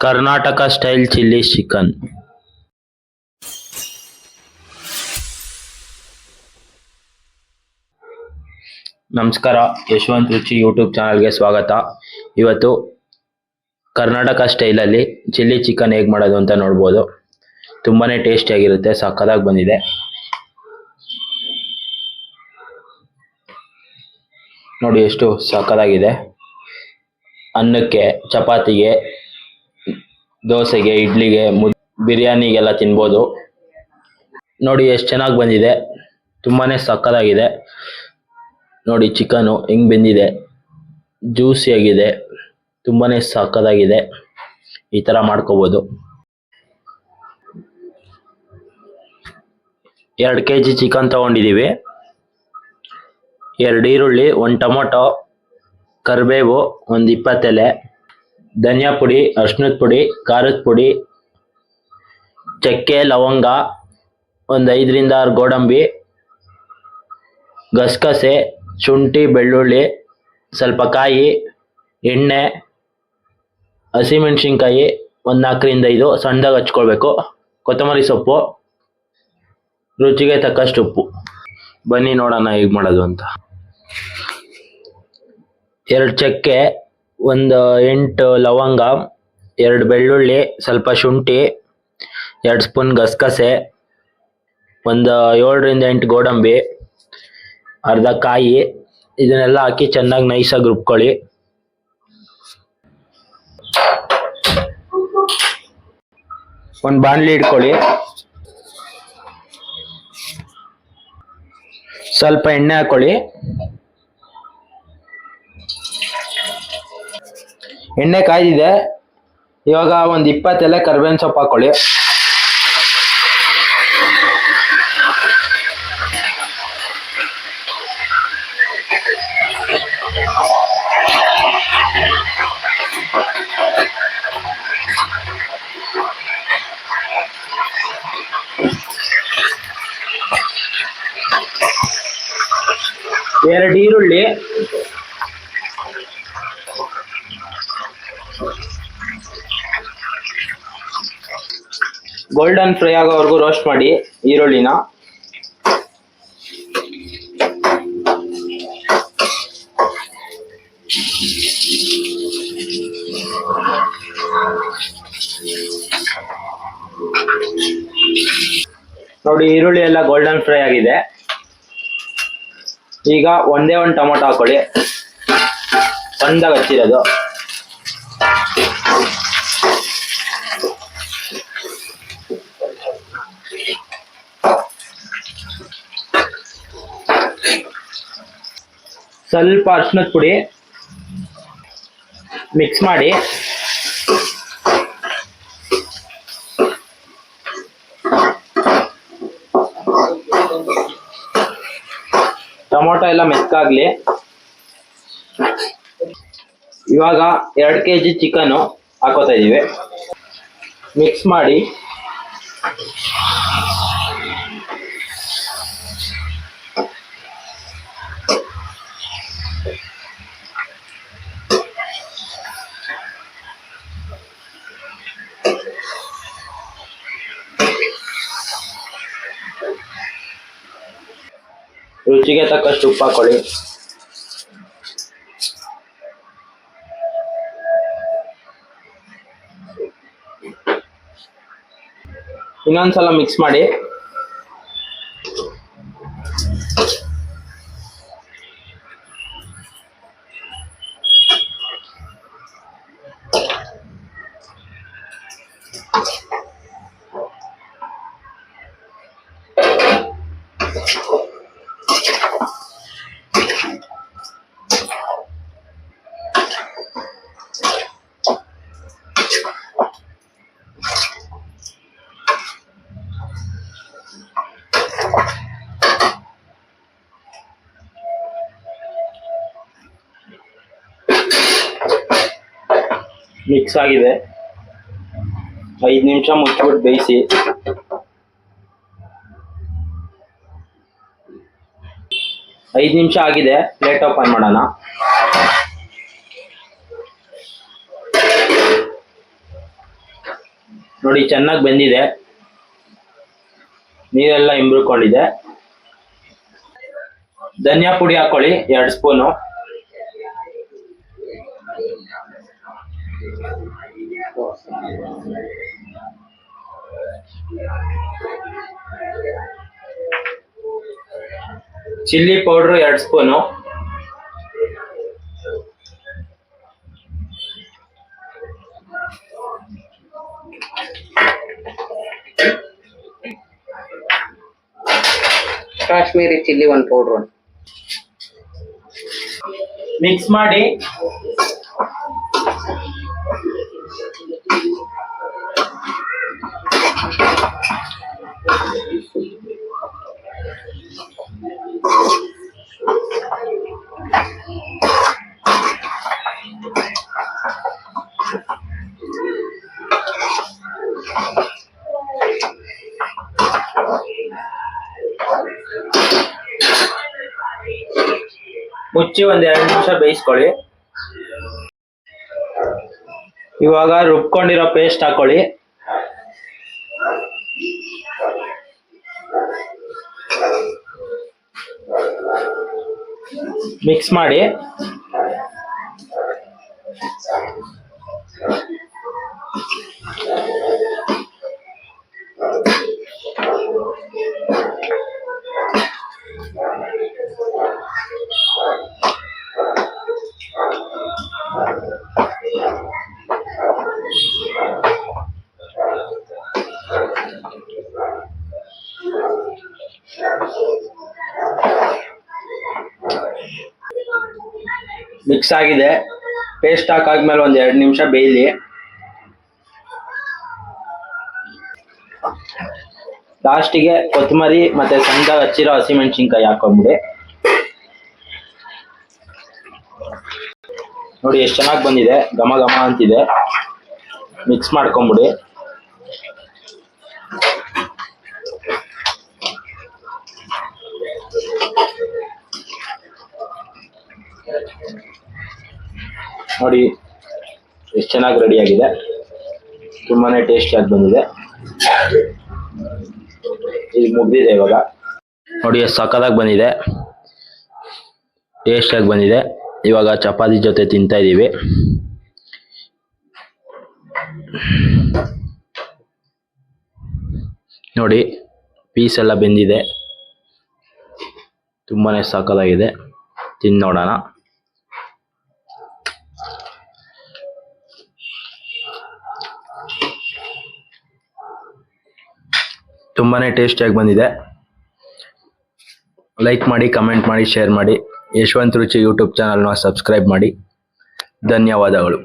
Karnataka style chilli chicken. ನಮಸ್ಕಾರ, ಯಶವಂತ್ ರುಚಿ YouTube ಚಾನಲ್ಗೆ ಸ್ವಾಗತ. ಇವತ್ತು ಕರ್ನಾಟಕ ಸ್ಟೈಲಲ್ಲಿ ಚಿಲ್ಲಿ ಚಿಕನ್ ಹೇಗೆ ಮಾಡೋದು ಅಂತ ನೋಡ್ಬೋದು. ತುಂಬಾ ಟೇಸ್ಟಿಯಾಗಿರುತ್ತೆ, ಸಕ್ಕತ್ತಾಗಿ ಬಂದಿದೆ. ನೋಡಿ ಎಷ್ಟು ಸಕ್ಕತ್ತಾಗಿದೆ. ಅನ್ನಕ್ಕೆ, ಚಪಾತಿಗೆ, ದೋಸೆಗೆ, ಇಡ್ಲಿಗೆ, ಬಿರಿಯಾನಿಗೆಲ್ಲ ತಿನ್ಬೋದು. ನೋಡಿ ಎಷ್ಟು ಚೆನ್ನಾಗಿ ಬಂದಿದೆ, ತುಂಬಾ ಸಕ್ಕತ್ತಾಗಿದೆ. ನೋಡಿ ಚಿಕನು ಹೆಂಗೆ ಬೆಂದಿದೆ, ಜ್ಯೂಸಿಯಾಗಿದೆ, ತುಂಬಾ ಸಕ್ಕತ್ತಾಗಿದೆ. ಈ ಥರ ಮಾಡ್ಕೋಬೋದು. 2 kg ಚಿಕನ್ ತೊಗೊಂಡಿದ್ದೀವಿ. 2 ಈರುಳ್ಳಿ, 1 ಟೊಮೊಟೊ, ಕರಿಬೇವು, ಒಂದು 20 ಎಲೆ, ಧನಿಯಾ ಪುಡಿ, ಅರಿಶಿಣದ ಪುಡಿ, ಖಾರದ ಪುಡಿ, ಚಕ್ಕೆ, ಲವಂಗ, ಒಂದು 5 ರಿಂದ 6 ಗೋಡಂಬಿ, ಗಸಗಸೆ, ಶುಂಠಿ, ಬೆಳ್ಳುಳ್ಳಿ, ಸ್ವಲ್ಪ ಕಾಯಿ, ಎಣ್ಣೆ, ಹಸಿಮೆಣಸಿನ್ಕಾಯಿ ಒಂದು 4 ರಿಂದ 5 ಸಣ್ಣದಾಗಿ ಹಚ್ಕೊಳ್ಬೇಕು, ಕೊತ್ತಂಬರಿ ಸೊಪ್ಪು, ರುಚಿಗೆ ತಕ್ಕಷ್ಟು ಉಪ್ಪು. ಬನ್ನಿ ನೋಡೋಣ ಹೇಗೆ ಮಾಡೋದು ಅಂತ. 2 ಚಕ್ಕೆ, ಒಂದು 8 ಲವಂಗ, 2 ಬೆಳ್ಳುಳ್ಳಿ, ಸ್ವಲ್ಪ ಶುಂಠಿ, 2 ಸ್ಪೂನ್ ಗಸಗಸೆ, ಒಂದು 7 ರಿಂದ 8 ಗೋಡಂಬಿ, ಅರ್ಧ ಕಾಯಿ, ಇದನ್ನೆಲ್ಲ ಹಾಕಿ ಚೆನ್ನಾಗಿ ನೈಸಾಗಿ ರುಬ್ಕೊಳ್ಳಿ. ಒಂದು ಬಾಣಲಿ ಇಟ್ಕೊಳ್ಳಿ, ಸ್ವಲ್ಪ ಎಣ್ಣೆ ಹಾಕೊಳ್ಳಿ. ಎಣ್ಣೆ ಕಾಯ್ದಿದೆ. ಇವಾಗ ಒಂದು 20 ಎಲೆ ಕರಿಬೇವಿನ ಸೊಪ್ಪು ಹಾಕೊಳ್ಳಿ. ಎರಡು ಈರುಳ್ಳಿ, ಗೋಲ್ಡನ್ ಫ್ರೈ ಆಗೋವರೆಗೂ ರೋಸ್ಟ್ ಮಾಡಿ ಈರುಳ್ಳಿನ. ನೋಡಿ ಈರುಳ್ಳಿ ಎಲ್ಲ ಗೋಲ್ಡನ್ ಫ್ರೈ ಆಗಿದೆ. ಈಗ ಒಂದೇ ಒಂದು ಟೊಮೊಟೊ ಹಾಕೊಳ್ಳಿ, ಸಣ್ಣದಾಗಿ ಹಚ್ಚಿರೋದು. ಸ್ವಲ್ಪ ಅರಿಶಿಣದ ಪುಡಿ ಮಿಕ್ಸ್ ಮಾಡಿ. ಟೊಮೊಟೊ ಎಲ್ಲ ಮೆತ್ತಗಾಗ್ಲಿ. ಇವಾಗ 2 kg ಚಿಕನ್ನು ಹಾಕೋತಾ ಇದೀವಿ. ಮಿಕ್ಸ್ ಮಾಡಿ ರುಚಿಗೆ ತಕ್ಕಷ್ಟು ಉಪ್ಪು ಹಾಕೊಳ್ಳಿ. ಇನ್ನೊಂದ್ಸಲ ಮಿಕ್ಸ್ ಮಾಡಿ. ಮಿಕ್ಸ್ ಆಗಿದೆ. 5 ನಿಮಿಷ ಮುಚ್ಚಿಬಿಟ್ಟು ಬೇಯಿಸಿ. ಐದು ನಿಮಿಷ ಆಗಿದೆ, ಪ್ಲೇಟ್ ಓಪನ್ ಮಾಡೋಣ. ನೋಡಿ ಚೆನ್ನಾಗಿ ಬೆಂದಿದೆ, ನೀರೆಲ್ಲ ಇಂಬ್ರುಕೊಂಡಿದೆ. ಧನಿಯಾ ಪುಡಿ ಹಾಕೊಳ್ಳಿ 2 spoon. Chilli powder 2 spoon. Kashmiri chilli 1 powder. Mix ಮಾಡಿ ಮುಚ್ಚಿ 1-2 ನಿಮಿಷ ಬೇಯಿಸ್ಕೊಳ್ಳಿ. ಇವಾಗ ರುಬ್ಕೊಂಡಿರೋ ಪೇಸ್ಟ್ ಹಾಕೊಳ್ಳಿ. ಮಿಕ್ಸ್ ಮಾಡಿ ಮಿಕ್ಸ್ ಆಗಿದೆ. ಪೇಸ್ಟ್ ಹಾಕಾದ್ಮೇಲೆ 1-2 ನಿಮಿಷ ಬೇಯಲಿ. ಲಾಸ್ಟಿಗೆ ಕೊತ್ತಂಬರಿ ಮತ್ತೆ ಸಣ್ಣದಾಗಿ ಹಚ್ಚಿರೋ ಹಸಿಮೆಣಸಿನ್ಕಾಯಿ ಹಾಕೊಂಬಿಡಿ. ನೋಡಿ ಎಷ್ಟು ಚೆನ್ನಾಗಿ ಬಂದಿದೆ, ಘಮ ಘಮ ಅಂತಿದೆ. ಮಿಕ್ಸ್ ಮಾಡ್ಕೊಂಬಿಡಿ. ನೋಡಿ ಎಷ್ಟು ಚೆನ್ನಾಗಿ ರೆಡಿ ಆಗಿದೆ, ತುಂಬಾನೇ ಟೇಸ್ಟಿಯಾಗಿ ಬಂದಿದೆ. ಇದು ಮುಗ್ದಿದೆ ಇವಾಗ. ನೋಡಿ ಎಷ್ಟು ಸಕ್ಕತ್ತಾಗಿ ಬಂದಿದೆ, ಟೇಸ್ಟಿಯಾಗಿ ಬಂದಿದೆ. ಇವಾಗ ಚಪಾತಿ ಜೊತೆ ತಿಂತಾ ಇದ್ದೀವಿ. ನೋಡಿ ಪೀಸ್ ಎಲ್ಲ ಬೆಂದಿದೆ, ತುಂಬಾನೇ ಸಕ್ಕತ್ತಾಗಿದೆ. ತಿಂದು ನೋಡೋಣ. ತುಂಬಾನೇ ಟೇಸ್ಟಿಯಾಗಿ ಬಂದಿದೆ. ಲೈಕ್ ಮಾಡಿ, ಕಮೆಂಟ್ ಮಾಡಿ, ಶೇರ್ ಮಾಡಿ. ಯಶವಂತ್ ರುಚಿ ಯೂಟ್ಯೂಬ್ ಚಾನಲ್ನ ಸಬ್ಸ್ಕ್ರೈಬ್ ಮಾಡಿ. ಧನ್ಯವಾದಗಳು.